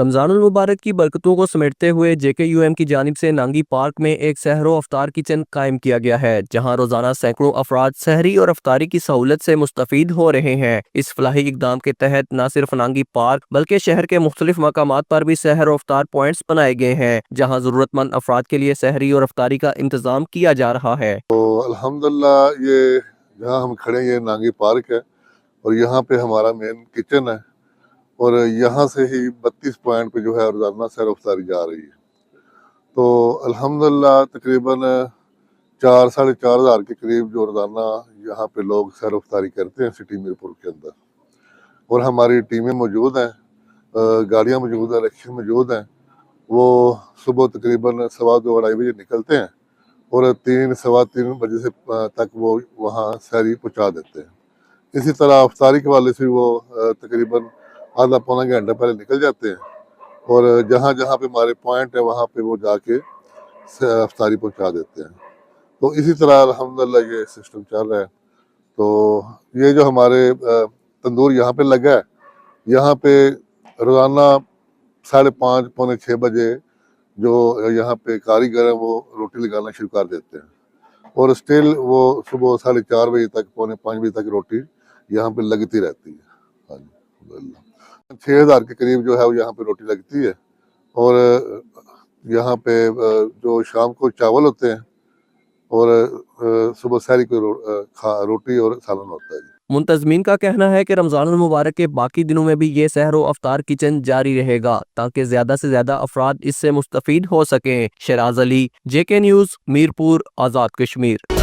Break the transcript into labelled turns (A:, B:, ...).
A: رمضان المبارک کی برکتوں کو سمیٹتے ہوئے JKUM کی جانب سے نانگی پارک میں ایک سحر و افطار کچن قائم کیا گیا ہے، جہاں روزانہ سینکڑوں افراد سحری اور افطاری کی سہولت سے مستفید ہو رہے ہیں۔ اس فلاحی اقدام کے تحت نہ صرف نانگی پارک بلکہ شہر کے مختلف مقامات پر بھی سحر و افطار پوائنٹس بنائے گئے ہیں، جہاں ضرورت مند افراد کے لیے سحری اور افطاری کا انتظام کیا جا رہا ہے۔
B: تو الحمدللہ یہ جہاں ہم کھڑے ہیں یہ نانگی پارک ہے اور یہاں پہ ہمارا مین کچن ہے اور یہاں سے ہی 32 پوائنٹ پہ جو ہے روزانہ سیر و افطاری جا رہی ہے۔ تو الحمدللہ تقریباً 4-4.5 ہزار کے قریب جو روزانہ یہاں پہ لوگ سیر و افطاری کرتے ہیں سٹی میرپور کے اندر، اور ہماری ٹیمیں موجود ہیں، گاڑیاں موجود ہیں، رکشے موجود ہیں۔ وہ صبح تقریباً 2:15-2:30 بجے نکلتے ہیں اور 3-3:15 بجے سے تک وہ وہاں سحری پہنچا دیتے ہیں۔ اسی طرح افطاری کے والے سے وہ تقریباً آدھا پونا گھنٹہ پہلے نکل جاتے ہیں اور جہاں جہاں پہ ہمارے پوائنٹ ہیں وہاں پہ وہ جا کے افطاری پہنچا دیتے ہیں۔ تو اسی طرح الحمدللہ یہ سسٹم چل رہا ہے۔ تو یہ جو ہمارے تندور یہاں پہ لگا ہے، یہاں پہ روزانہ 5:30 پونے 6 بجے جو یہاں پہ کاریگر ہیں وہ روٹی لگانا شروع کر دیتے ہیں اور اسٹل وہ صبح 4:30 بجے تک، پونے 5 بجے تک روٹی یہاں پہ لگتی رہتی ہے۔ ہاں جی الحمدللہ 6,000 کے قریب جو ہے وہ یہاں پہ روٹی لگتی ہے اور یہاں پہ جو شام کو چاول ہوتے ہیں اور صبح سحری کو روٹی اور سالن ہوتا ہے۔
A: منتظمین کا کہنا ہے کہ رمضان المبارک کے باقی دنوں میں بھی یہ سحر و افطار کچن جاری رہے گا تاکہ زیادہ سے زیادہ افراد اس سے مستفید ہو سکیں۔ شیراز علی، JK نیوز، میرپور، آزاد کشمیر۔